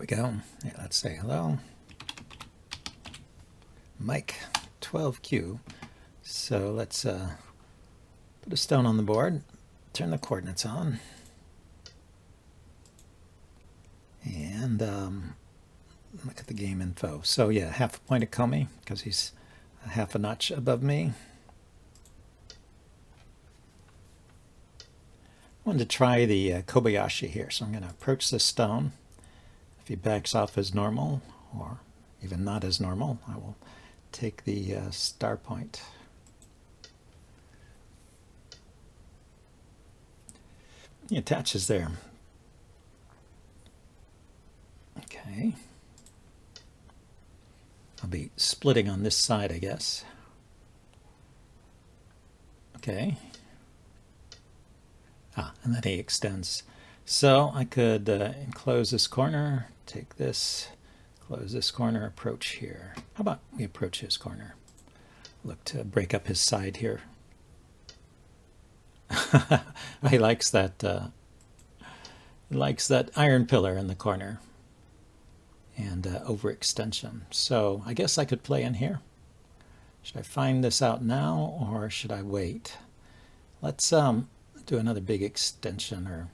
we go. Yeah, let's say hello. Mike 12Q. So let's put a stone on the board, turn the coordinates on, and look at the game info. So yeah, half a point of Comey because he's a half a notch above me. I wanted to try the Kobayashi here, so I'm going to approach this stone. If he backs off as normal, or even not as normal, I will take the star point. He attaches there. Okay. I'll be splitting on this side, I guess. Okay. And then he extends. So I could enclose this corner, take this, close this corner, approach here. How about we approach his corner? Look to break up his side here. He likes that iron pillar in the corner and overextension. So I guess I could play in here. Should I find this out now or should I wait? Let's do another big extension or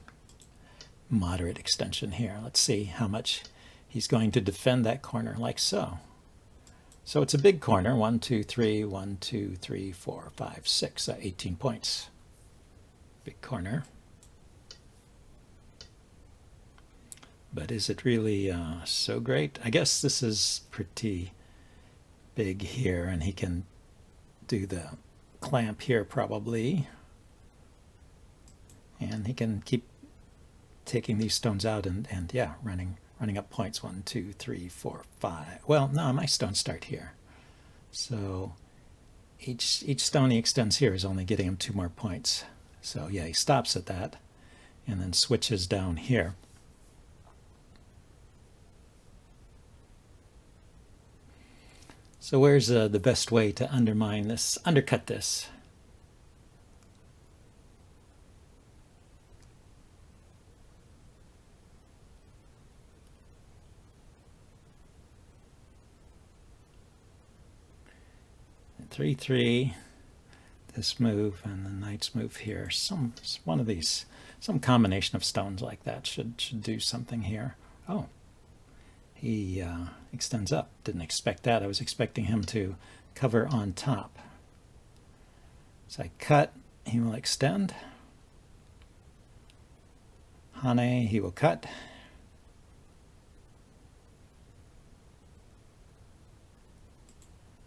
moderate extension here. Let's see how much he's going to defend that corner, like so. So it's a big corner. 1, 2, 3, 1, 2, 3, 4, 5, 6, 18 points. Big corner. But is it really so great? I guess this is pretty big here, and he can do the clamp here probably. And he can keep taking these stones out and yeah, running up points. 1, 2, 3, 4, 5. Well, no, my stones start here. So each stone he extends here is only getting him 2 more points. So yeah, he stops at that and then switches down here. So where's the best way to undercut this? And 3, 3, this move, and the knight's move here. One of these, some combination of stones like that should do something here. Oh. He extends up. Didn't expect that. I was expecting him to cover on top. So I cut, he will extend. Hane, he will cut.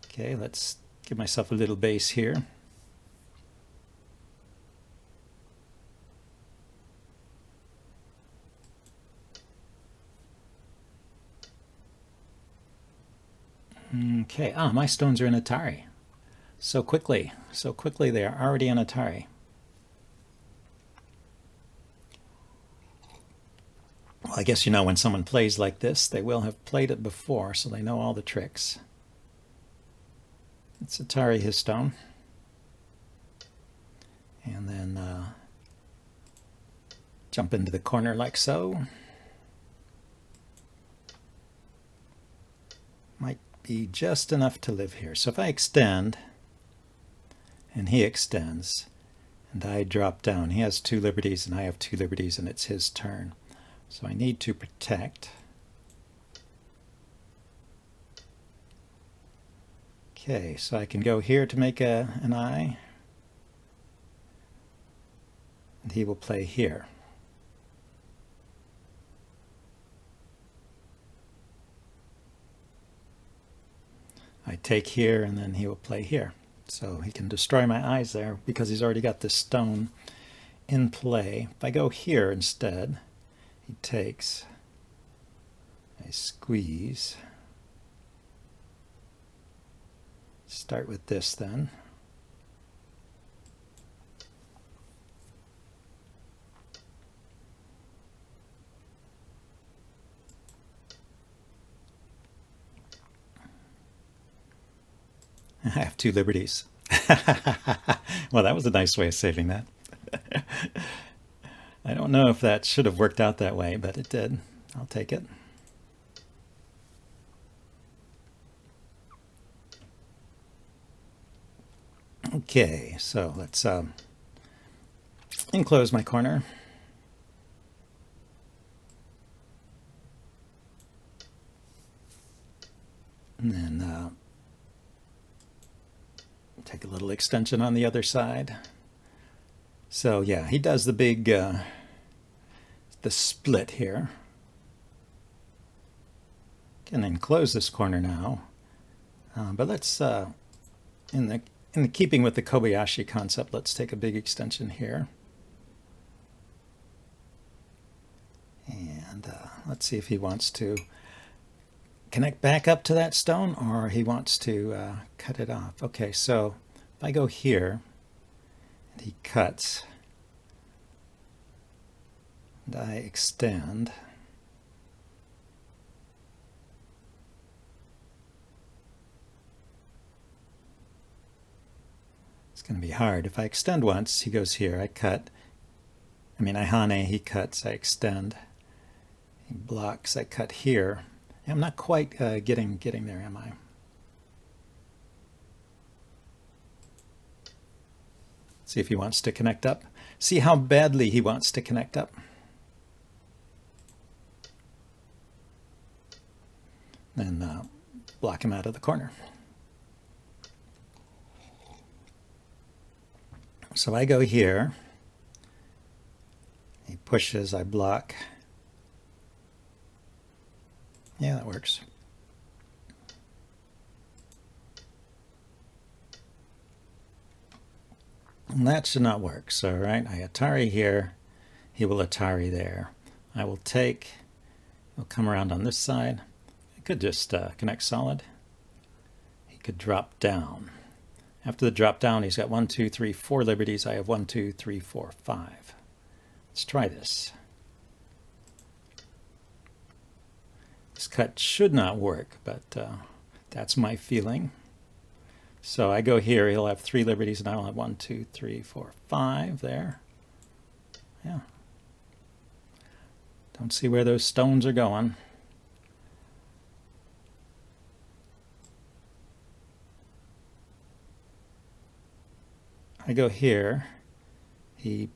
Okay, let's give myself a little base here. Okay, my stones are in Atari. So quickly they are already in Atari. Well, I guess when someone plays like this, they will have played it before, so they know all the tricks. It's Atari his stone. And then jump into the corner like so. Might be just enough to live here. So if I extend and he extends and I drop down, he has 2 liberties and I have 2 liberties and it's his turn. So I need to protect. Okay, so I can go here to make an eye and he will play here. I take here and then he will play here. So he can destroy my eyes there because he's already got this stone in play. If I go here instead, he takes, I squeeze. Start with this then. I have 2 liberties. Well, that was a nice way of saving that. I don't know if that should have worked out that way, but it did. I'll take it. Okay, so let's enclose my corner. And then take a little extension on the other side. So yeah, he does the big, the split here. Can enclose this corner now, but let's, in the keeping with the Kobayashi concept, let's take a big extension here. And let's see if he wants to connect back up to that stone or he wants to cut it off. Okay, so if I go here and he cuts and I extend, it's going to be hard. If I extend once, he goes here, I cut. I mean, I hane, he cuts, I extend. He blocks, I cut here. I'm not quite getting there, am I? See if he wants to connect up. See how badly he wants to connect up. Then block him out of the corner. So I go here. He pushes, I block. Yeah, that works. And that should not work. So, right, I Atari here. He will Atari there. I will take, he'll come around on this side. I could just connect solid. He could drop down. After the drop down, he's got 1, 2, 3, 4 liberties. I have 1, 2, 3, 4, 5. Let's try this. This cut should not work, but that's my feeling. So I go here, he'll have 3 liberties, and I'll have 1, 2, 3, 4, 5 there. Yeah. Don't see where those stones are going. I go here, he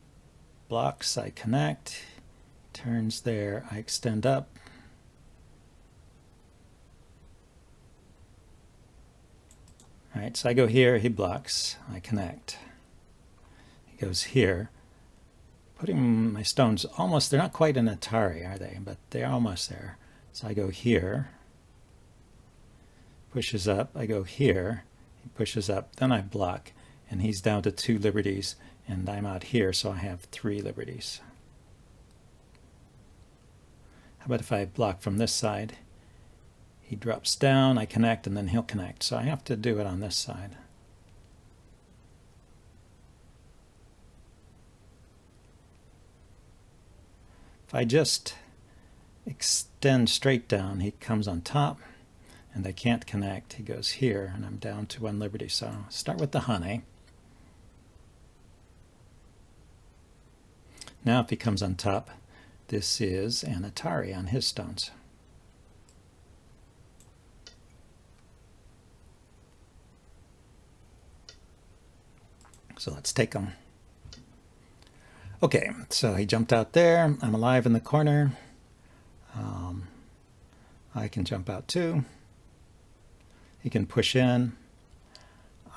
blocks, I connect, turns there, I extend up. All right, so I go here, he blocks, I connect. He goes here, putting my stones almost, they're not quite an Atari, are they? But they're almost there. So I go here, pushes up, I go here, he pushes up, then I block, and he's down to 2 liberties, and I'm out here, so I have 3 liberties. How about if I block from this side? He drops down, I connect, and then he'll connect. So I have to do it on this side. If I just extend straight down, he comes on top, and I can't connect. He goes here, and I'm down to 1 liberty. So I'll start with the hane. Now if he comes on top, this is an Atari on his stones. So let's take him. Okay, so he jumped out there. I'm alive in the corner. I can jump out too. He can push in.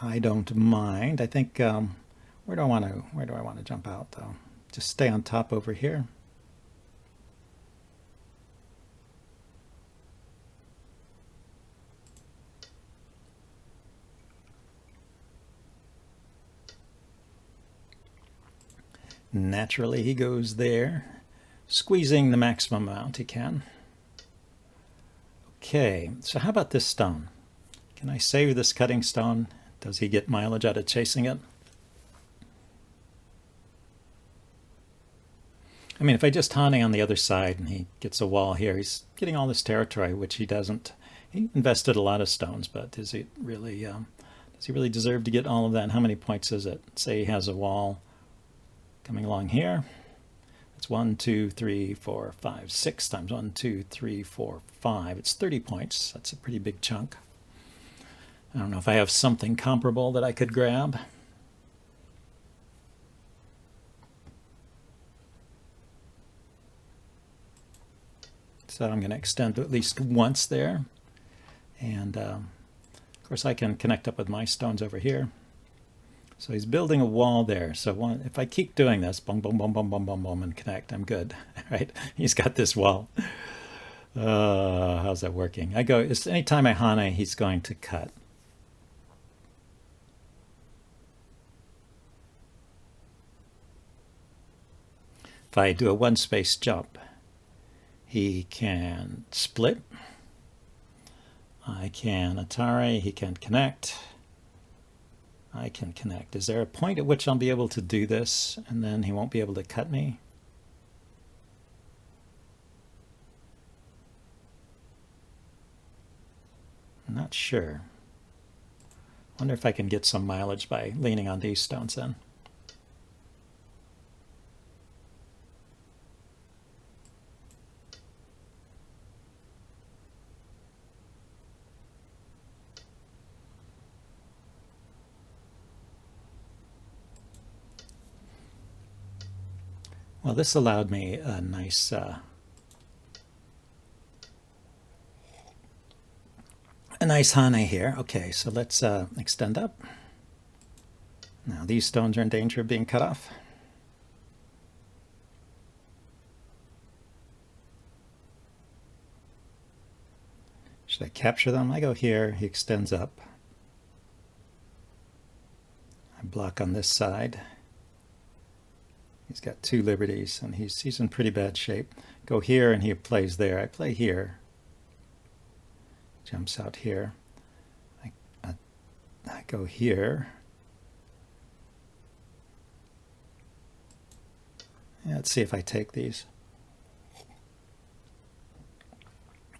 I don't mind. I think where do I want to jump out though? Just stay on top over here. Naturally, he goes there, squeezing the maximum amount he can. Okay, so how about this stone? Can I save this cutting stone? Does he get mileage out of chasing it? I mean, if I just hane on the other side and he gets a wall here, he's getting all this territory, which he doesn't. He invested a lot of stones, but does he really deserve to get all of that? And how many points is it? Say he has a wall coming along here. It's 1, 2, 3, 4, 5, 6 times 1, 2, 3, 4, 5. It's 30 points. That's a pretty big chunk. I don't know if I have something comparable that I could grab. So I'm going to extend at least once there. And of course I can connect up with my stones over here. So he's building a wall there. So if I keep doing this, boom, boom, boom, boom, boom, boom, boom, and connect, I'm good, right? He's got this wall. How's that working? Anytime I Hane, he's going to cut. If I do a one space jump, he can split. I can Atari, he can connect. I can connect. Is there a point at which I'll be able to do this and then he won't be able to cut me? I'm not sure. Wonder if I can get some mileage by leaning on these stones then. Well, this allowed me a nice Hane here. Okay, so let's extend up. Now these stones are in danger of being cut off. Should I capture them? I go here, he extends up. I block on this side. He's got two liberties and he's in pretty bad shape. Go here and he plays there. I play here. Jumps out here. I go here. Yeah, let's see if I take these.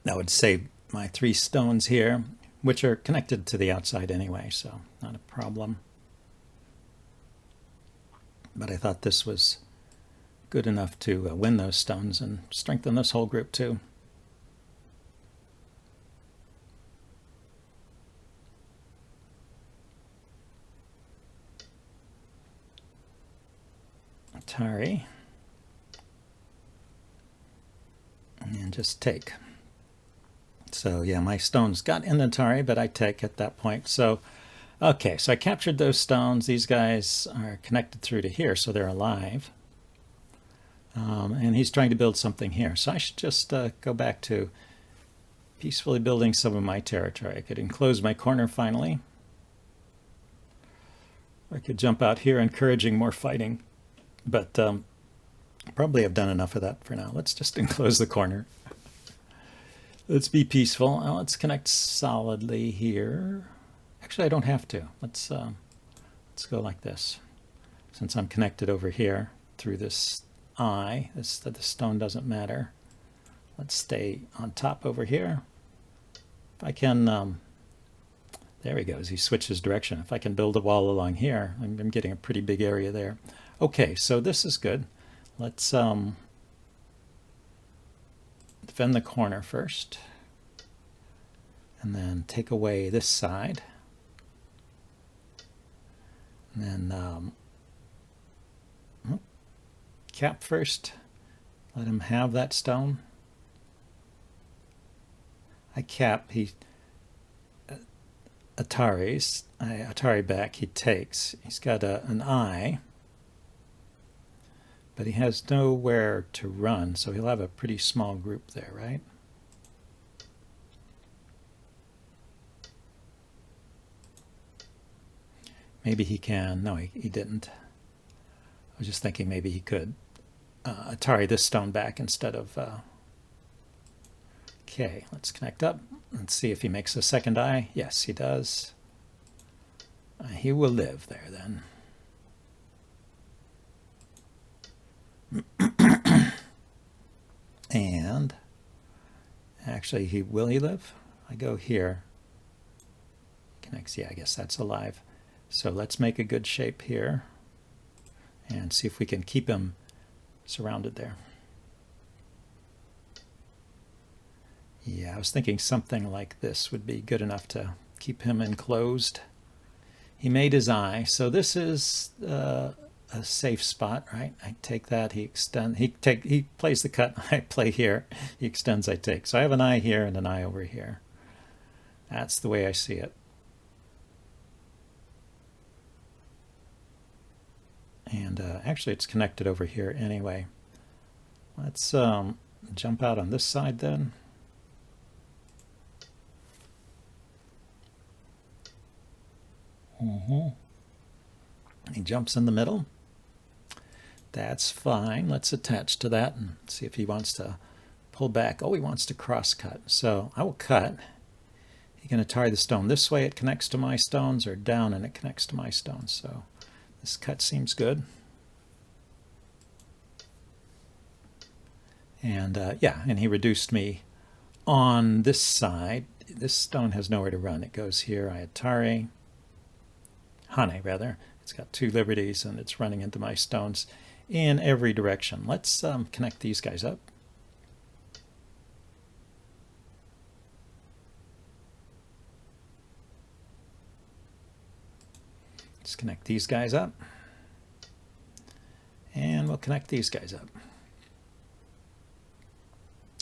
That would save my 3 stones here, which are connected to the outside anyway, so not a problem. But I thought this was good enough to win those stones and strengthen this whole group too. Atari. And just take. So yeah, my stones got in Atari, but I take at that point. So okay, so I captured those stones. These guys are connected through to here, so they're alive. And he's trying to build something here. So I should just go back to peacefully building some of my territory. I could enclose my corner finally. I could jump out here, encouraging more fighting. But probably I've done enough of that for now. Let's just enclose the corner. Let's be peaceful. Now let's connect solidly here. Actually, I don't have to. Let's go like this. Since I'm connected over here through this eye, the stone doesn't matter. Let's stay on top over here. If I can, there he goes. He switches direction. If I can build a wall along here, I'm getting a pretty big area there. Okay, so this is good. Let's defend the corner first, and then take away this side, and then cap first. Let him have that stone. I cap. Atari back. He takes. He's got an eye, but he has nowhere to run, so he'll have a pretty small group there, right? Maybe he can. No, he didn't. I was just thinking maybe he could Atari this stone back instead of... Okay, let's connect up. Let's see if he makes a second eye. Yes, he does. He will live there then. And actually, will he live? I go here. Connects. Yeah, I guess that's alive. So let's make a good shape here and see if we can keep him surrounded there. Yeah, I was thinking something like this would be good enough to keep him enclosed. He made his eye. So this is a a safe spot, right? I take that, he plays the cut, I play here, he extends, I take. So I have an eye here and an eye over here. That's the way I see it. And actually it's connected over here anyway. Let's jump out on this side then. He jumps in the middle. That's fine. Let's attach to that and see if he wants to pull back. Oh, he wants to cross cut. So I will cut. He's going to tie the stone this way, it connects to my stones, or down and it connects to my stones. So this cut seems good. And yeah, and he reduced me on this side. This stone has nowhere to run. It goes here. I Atari. Hane, rather. It's got 2 liberties and it's running into my stones in every direction. Let's connect these guys up. Let's connect these guys up. And we'll connect these guys up.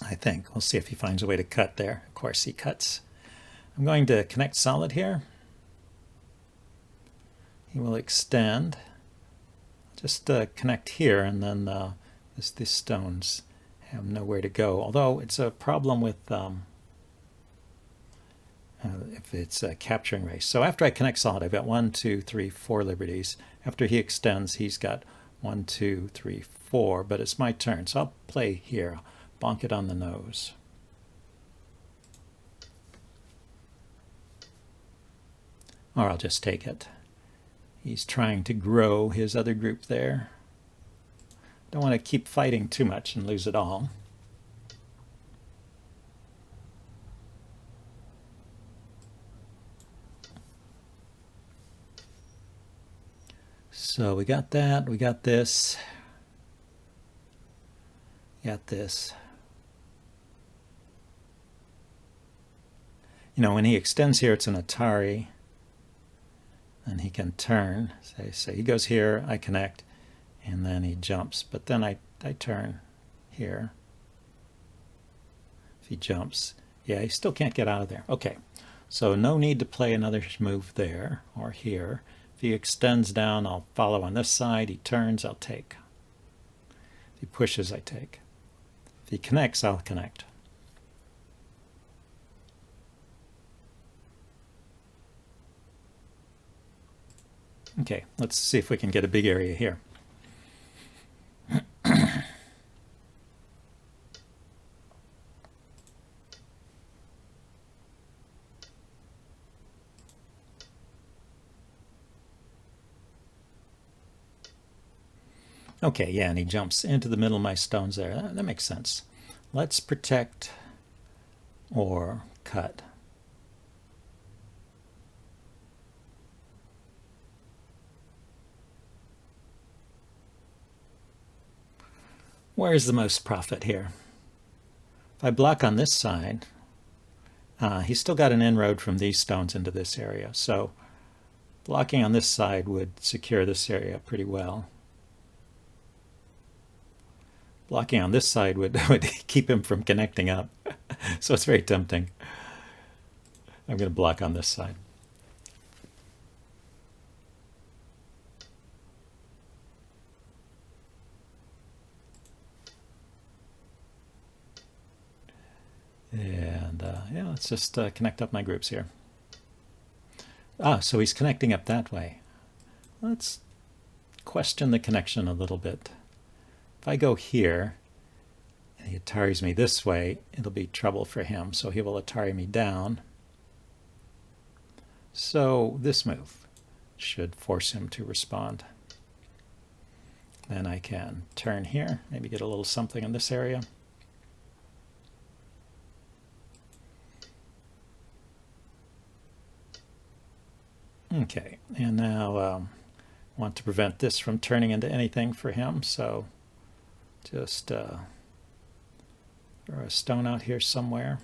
I think. We'll see if he finds a way to cut there. Of course he cuts. I'm going to connect solid here. He will extend. Just connect here, and then these stones have nowhere to go. Although it's a problem with if it's a capturing race. So after I connect solid, I've got 1, 2, 3, 4 liberties. After he extends, he's got 1, 2, 3, 4. But it's my turn, so I'll play here. Bonk it on the nose. Or I'll just take it. He's trying to grow his other group there. Don't want to keep fighting too much and lose it all. So we got that, we got this. Got this. You know, when he extends here, it's an Atari. And he can turn. Say he goes here, I connect, and then he jumps. But then I turn here. If he jumps, yeah, he still can't get out of there. Okay, so no need to play another move there or here. If he extends down, I'll follow on this side. He turns, I'll take. If he pushes, I take. If he connects, I'll connect. Okay, let's see if we can get a big area here. Okay, yeah, and he jumps into the middle of my stones there. That makes sense. Let's protect or cut. Where's the most profit here? If I block on this side, he's still got an inroad from these stones into this area. So blocking on this side would secure this area pretty well. Blocking on this side would keep him from connecting up. So it's very tempting. I'm going to block on this side. And yeah, let's just connect up my groups here. So he's connecting up that way. Let's question the connection a little bit. If I go here and he Ataris me this way, it'll be trouble for him. So he will Atari me down. So this move should force him to respond. Then I can turn here, maybe get a little something in this area. Okay, and now want to prevent this from turning into anything for him, so just throw a stone out here somewhere.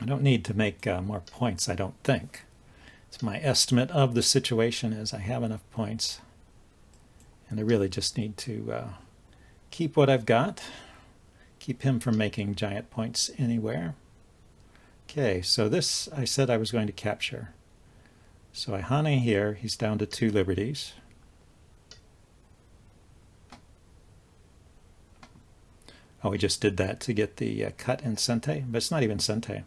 I don't need to make more points, I don't think. So my estimate of the situation is I have enough points, and I really just need to keep what I've got, keep him from making giant points anywhere. Okay, so this I said I was going to capture. So I honey here, he's down to 2 liberties. Oh, we just did that to get the cut in Sente, but it's not even Sente.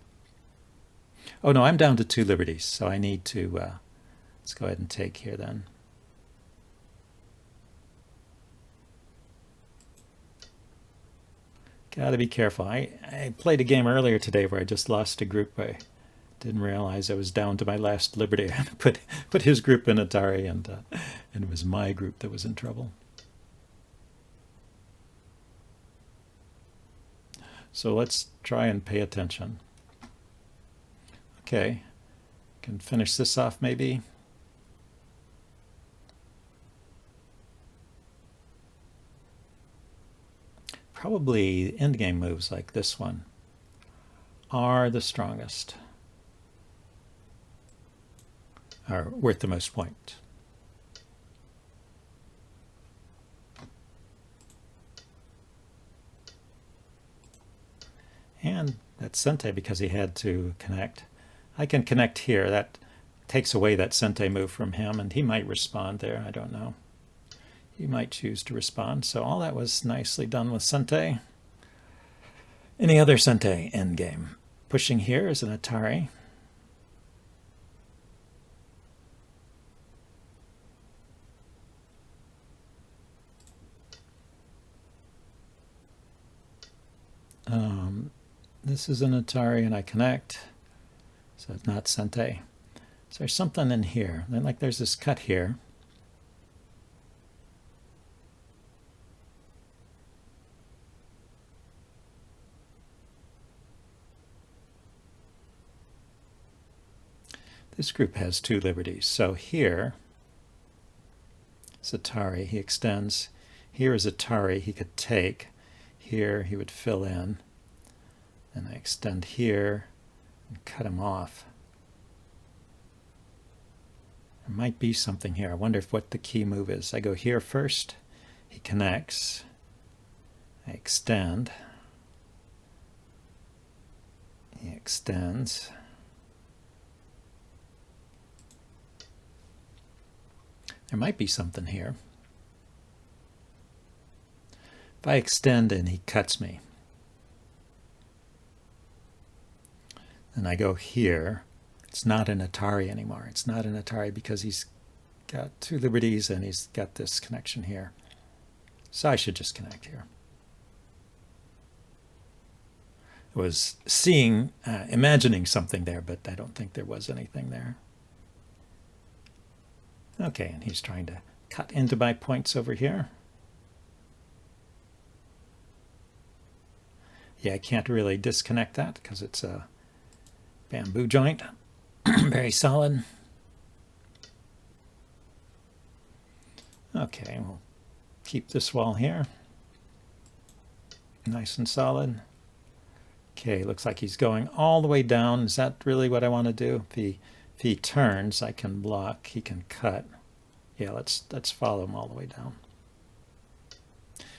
Oh no, I'm down to 2 liberties, so I need to, let's go ahead and take here then. Gotta be careful. I played a game earlier today where I just lost a group. I didn't realize I was down to my last liberty. I put his group in Atari, and it was my group that was in trouble. So let's try and pay attention. Okay, can finish this off maybe. Probably endgame moves like this one are the strongest, are worth the most points. And that's Sente because he had to connect. I can connect here. That takes away that Sente move from him, and he might respond there. I don't know. He might choose to respond. So all that was nicely done with Sente. Any other Sente endgame? Pushing here is an Atari. This is an Atari, and I connect. So it's not Sente. So there's something in here. Then like there's this cut here. This group has 2 liberties. So here is Atari. He extends. Here is Atari. He could take. Here he would fill in. And I extend here and cut him off. There might be something here. I wonder if what the key move is. I go here first. He connects. I extend. He extends. There might be something here. If I extend and he cuts me, then I go here. It's not an Atari anymore. It's not an Atari because he's got 2 liberties and he's got this connection here. So I should just connect here. I was seeing, imagining something there, but I don't think there was anything there. Okay, and he's trying to cut into my points over here. Yeah, I can't really disconnect that because it's a bamboo joint. Very solid. Okay, we'll keep this wall here. Nice and solid. Okay, looks like he's going all the way down. Is that really what I want to do? If he turns, I can block. He can cut. Yeah, let's follow him all the way down.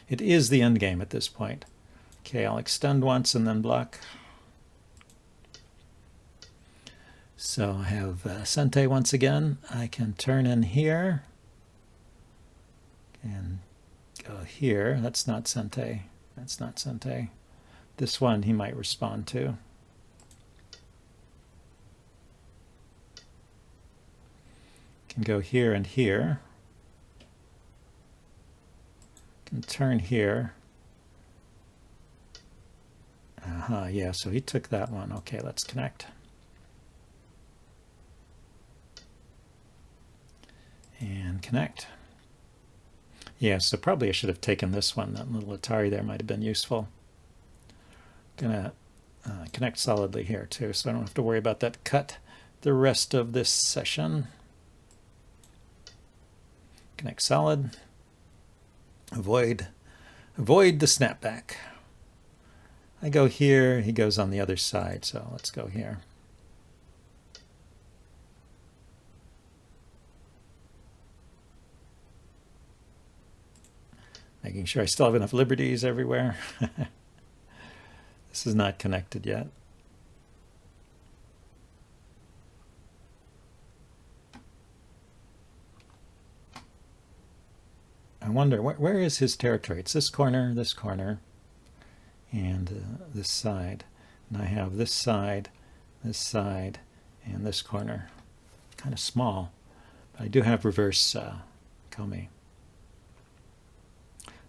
It is the end game at this point. Okay, I'll extend once and then block. So I have Sente once again. I can turn in here and go here. That's not Sente. That's not Sente. This one he might respond to. Can go here and here. Can turn here. Yeah, so he took that one. Okay, let's connect. And connect. Yeah, so probably I should have taken this one. That little Atari there might have been useful. Gonna connect solidly here too, so I don't have to worry about that cut the rest of this session. Connect solid. Avoid the snapback. I go here, he goes on the other side, so let's go here. Making sure I still have enough liberties everywhere. This is not connected yet. I wonder, where is his territory? It's this corner, and this side. And I have this side, and this corner. Kind of small. But I do have reverse Komi.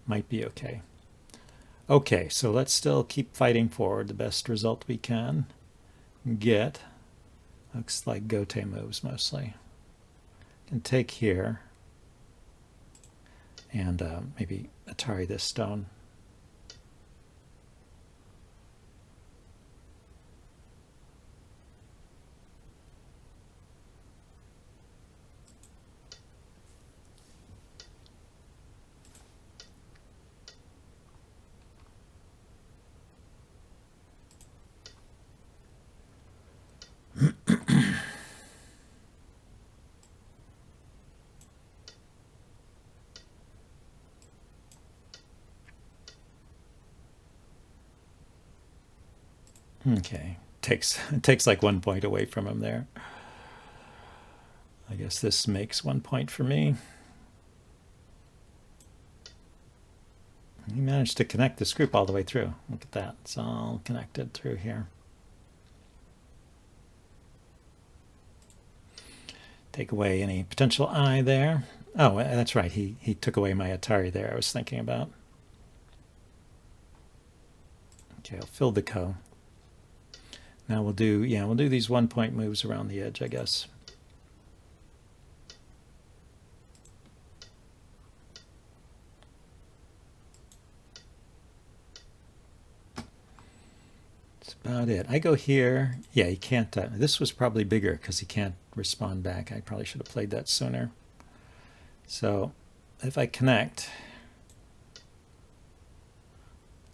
Might be okay. Okay, so let's still keep fighting forward. The best result we can get. Looks like Gote moves mostly. Can take here. And maybe Atari this stone. Okay, takes like 1 point away from him there. I guess this makes 1 point for me. He managed to connect this group all the way through. Look at that, it's all connected through here. Take away any potential eye there. Oh, that's right, he took away my Atari there I was thinking about. Okay, I'll fill the Ko. Now we'll do these 1 point moves around the edge, I guess. That's about it. I go here. Yeah, he can't. This was probably bigger because he can't respond back. I probably should have played that sooner. So if I connect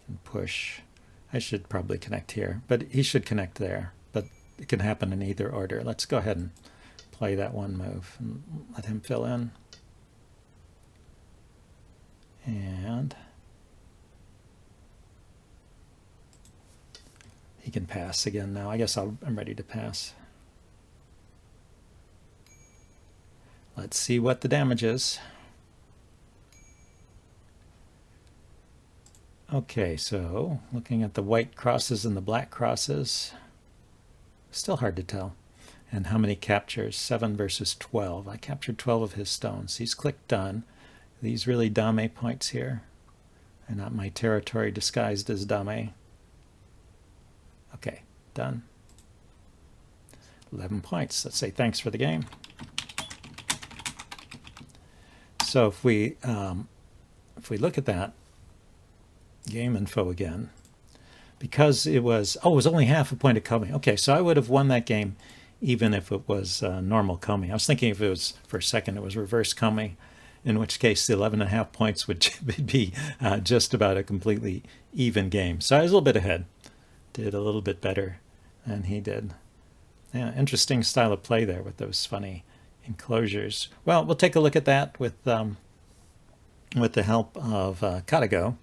and push, I should probably connect here, but he should connect there. But it can happen in either order. Let's go ahead and play that one move and let him fill in. And he can pass again now. I guess I'm ready to pass. Let's see what the damage is. Okay, so looking at the white crosses and the black crosses, still hard to tell. And how many captures? 7 versus 12. I captured 12 of his stones. He's clicked done. These really dame points here, and not my territory disguised as dame. Okay, done. 11 points. Let's say thanks for the game. So if we look at that game info again, because it was only half a point of Komi. Okay, so I would have won that game even if it was normal Komi. I was thinking if it was, for a second, it was reverse Komi, in which case the 11.5 points would be just about a completely even game. So I was a little bit ahead. Did a little bit better than he did. Yeah, interesting style of play there with those funny enclosures. Well, we'll take a look at that with the help of Katago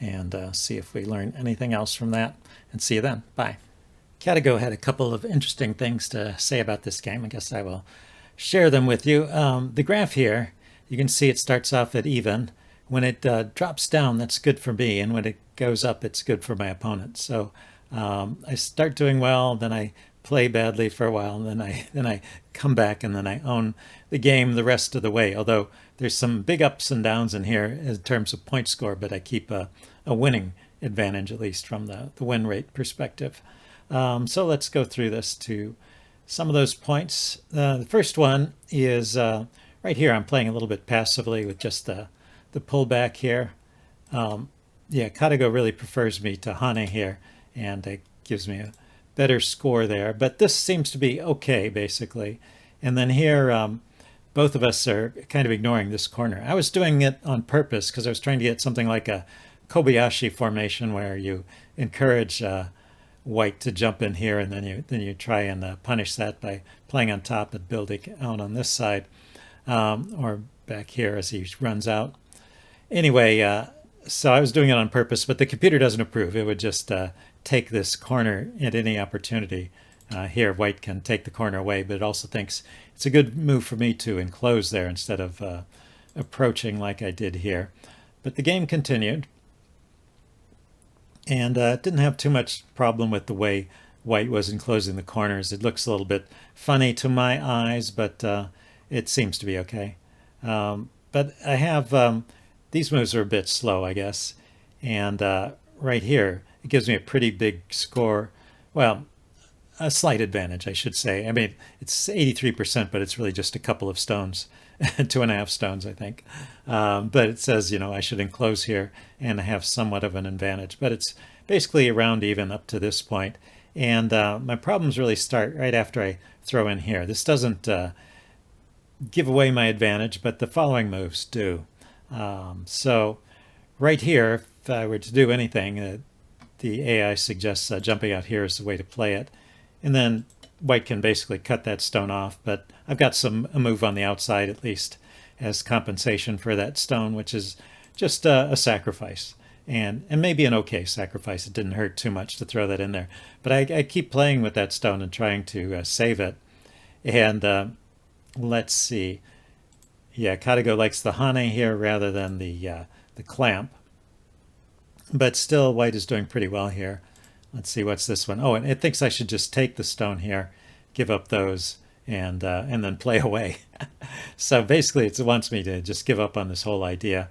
and see if we learn anything else from that. And see you then. Bye. Katago had a couple of interesting things to say about this game. I guess I will share them with you. The graph here, you can see it starts off at even. When it drops down, that's good for me, and when it goes up, it's good for my opponent. So I start doing well, then I play badly for a while, and then I come back, and then I own the game the rest of the way. Although there's some big ups and downs in here in terms of point score, but I keep a winning advantage, at least from the win rate perspective. So let's go through this to some of those points. The first one is right here. I'm playing a little bit passively with just the pullback here. Yeah, Katago really prefers me to Hane here, and it gives me a better score there. But this seems to be okay, basically. And then here, both of us are kind of ignoring this corner. I was doing it on purpose because I was trying to get something like a Kobayashi formation where you encourage white to jump in here, and then you try and punish that by playing on top and building out on this side, or back here as he runs out. Anyway, so I was doing it on purpose, but the computer doesn't approve. It would just take this corner at any opportunity. Here, white can take the corner away, but it also thinks it's a good move for me to enclose there instead of approaching like I did here. But the game continued, and didn't have too much problem with the way white was enclosing the corners. It looks a little bit funny to my eyes, but it seems to be okay. But I have these moves are a bit slow, I guess. And right here, it gives me a pretty big score. Well, a slight advantage, I should say. I mean, it's 83%, but it's really just a couple of stones, 2.5 stones, I think. But it says, you know, I should enclose here and have somewhat of an advantage. But it's basically around even up to this point. And my problems really start right after I throw in here. This doesn't give away my advantage, but the following moves do. So right here, if I were to do anything, the AI suggests jumping out here is the way to play it. And then white can basically cut that stone off, but I've got a move on the outside at least as compensation for that stone, which is just a sacrifice. And maybe an okay sacrifice. It didn't hurt too much to throw that in there. But I keep playing with that stone and trying to save it. And let's see. Yeah, Katago likes the Hane here rather than the clamp. But still, white is doing pretty well here. Let's see, what's this one? Oh, and it thinks I should just take the stone here, give up those, and then play away. So basically, it wants me to just give up on this whole idea.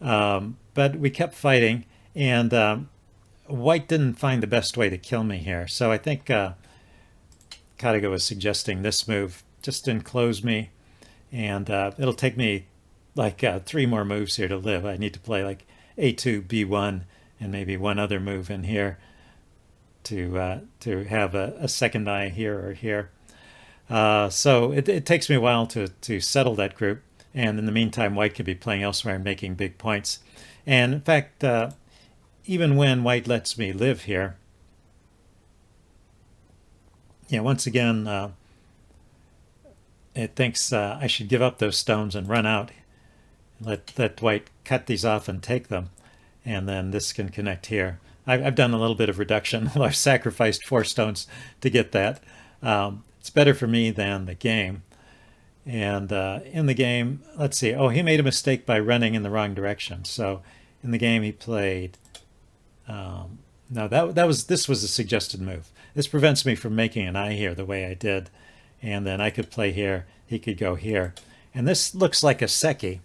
But we kept fighting, and white didn't find the best way to kill me here. So I think Katago was suggesting this move, just enclose me, and it'll take me like 3 more moves here to live. I need to play like A2, B1, and maybe one other move in here to have a second eye here or here. So it takes me a while to settle that group. And in the meantime, white could be playing elsewhere and making big points. And in fact, even when white lets me live here, yeah, once again, it thinks I should give up those stones and run out. Let white cut these off and take them. And then this can connect here. I've done a little bit of reduction. I've sacrificed 4 stones to get that. It's better for me than the game. And in the game, let's see. Oh, he made a mistake by running in the wrong direction. So in the game, he played. No, this was a suggested move. This prevents me from making an eye here the way I did, and then I could play here. He could go here, and this looks like a seki.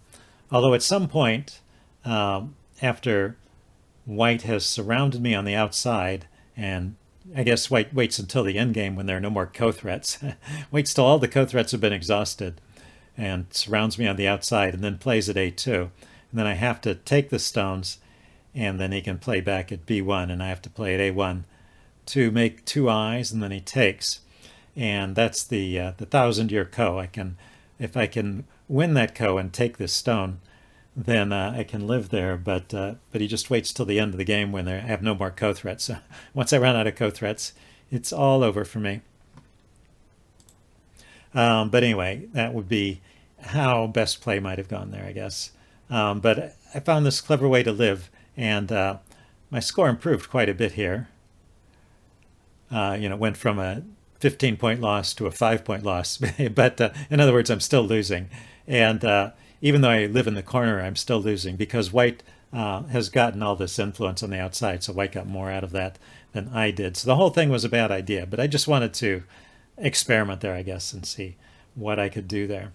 Although at some point, after white has surrounded me on the outside, and I guess white waits until the end game when there are no more co-threats. Waits till all the co-threats have been exhausted and surrounds me on the outside and then plays at A2. And then I have to take the stones, and then he can play back at B1, and I have to play at A1 to make 2 eyes, and then he takes. And that's the 1,000-year ko. If I can win that ko and take this stone, then I can live there, but he just waits till the end of the game when I have no more co-threats. So once I run out of co-threats, it's all over for me. But anyway, that would be how best play might have gone there, I guess. But I found this clever way to live, and my score improved quite a bit here. Went from a 15-point loss to a 5-point loss. But in other words, I'm still losing. And even though I live in the corner, I'm still losing because white has gotten all this influence on the outside. So white got more out of that than I did. So the whole thing was a bad idea. But I just wanted to experiment there, I guess, and see what I could do there.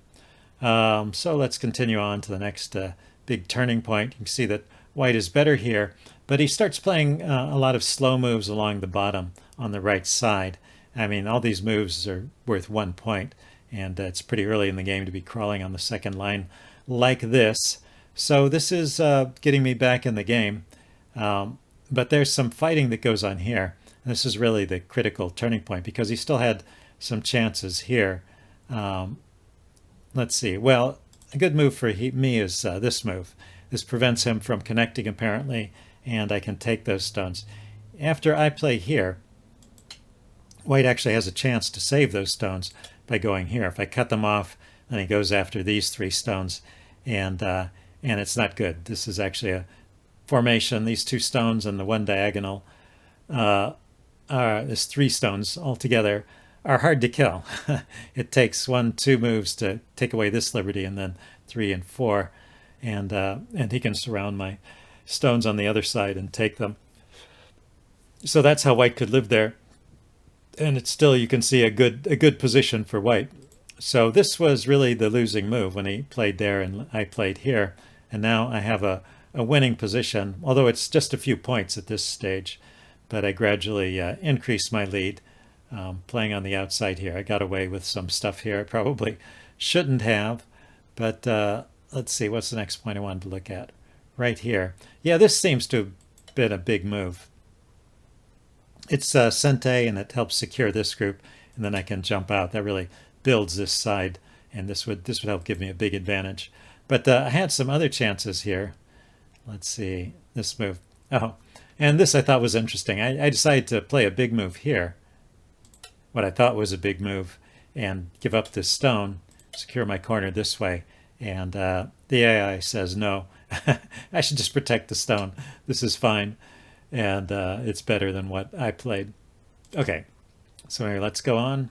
So let's continue on to the next big turning point. You can see that white is better here. But he starts playing a lot of slow moves along the bottom on the right side. I mean, all these moves are worth 1 point. And it's pretty early in the game to be crawling on the second line like this. So this is getting me back in the game. But there's some fighting that goes on here. And this is really the critical turning point because he still had some chances here. Let's see. Well, a good move for me is this move. This prevents him from connecting apparently, and I can take those stones. After I play here, white actually has a chance to save those stones by going here. If I cut them off, then he goes after these 3 stones, and and it's not good. This is actually a formation. These two stones and the one diagonal, there's three stones altogether, are hard to kill. It takes 1, 2 moves to take away this liberty, and then 3 and 4, and he can surround my stones on the other side and take them. So that's how white could live there, and it's still, you can see, a good position for white. So this was really the losing move when he played there and I played here, and now I have a winning position, although it's just a few points at this stage. But I gradually increased my lead, playing on the outside here. I got away with some stuff here I probably shouldn't have, but let's see, what's the next point I wanted to look at? Right here. Yeah, this seems to have been a big move. It's Sente, and it helps secure this group, and then I can jump out. That really builds this side, and this would help give me a big advantage. But I had some other chances here. Let's see, this move. Oh, and this I thought was interesting. I decided to play a big move here, what I thought was a big move, and give up this stone, secure my corner this way. And the AI says no, I should just protect the stone. This is fine, and it's better than what I played. Okay, so anyway, let's go on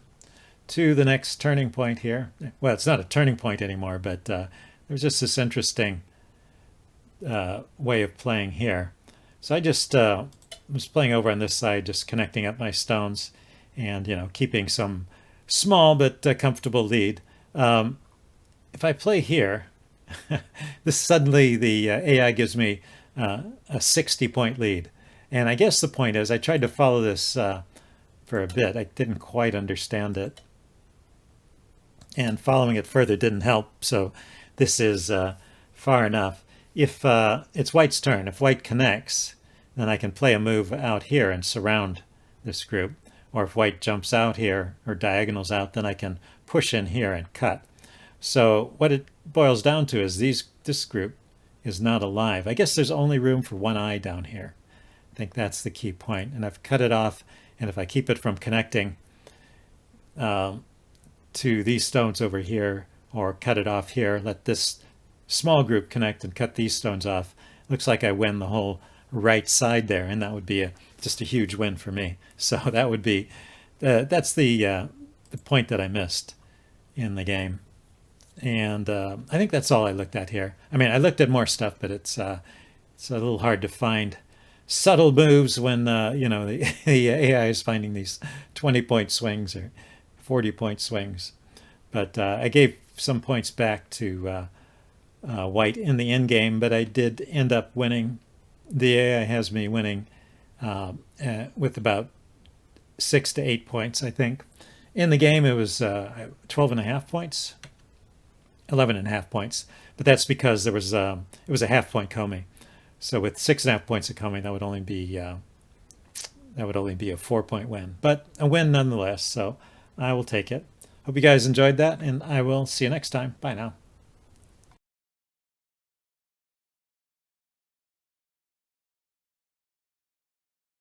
to the next turning point here. Well, it's not a turning point anymore, but there's just this interesting way of playing here. So I just was playing over on this side, just connecting up my stones and, keeping some small but comfortable lead. If I play here, this suddenly the AI gives me a 60-point lead. And I guess the point is I tried to follow this for a bit. I didn't quite understand it. And following it further didn't help. So this is far enough. If it's white's turn, if white connects, then I can play a move out here and surround this group. Or if white jumps out here or diagonals out, then I can push in here and cut. So what it boils down to is this group is not alive. I guess there's only room for one eye down here. I think that's the key point. And I've cut it off, and if I keep it from connecting to these stones over here, or cut it off here, let this small group connect and cut these stones off, looks like I win the whole right side there, and that would be just a huge win for me. So that would be that's the point that I missed in the game. And I think that's all I looked at here. I mean, I looked at more stuff, but it's a little hard to find subtle moves when the AI is finding these 20-point swings or 40-point swings. But I gave some points back to white in the end game, but I did end up winning. The AI has me winning with about 6 to 8 points, I think. In the game, it was 12.5 points, 11.5 points, but that's because there was it was a half-point Comey. So with 6.5 points of Comey, that would only be a 4-point win, but a win nonetheless. So I will take it. Hope you guys enjoyed that, and I will see you next time. Bye now.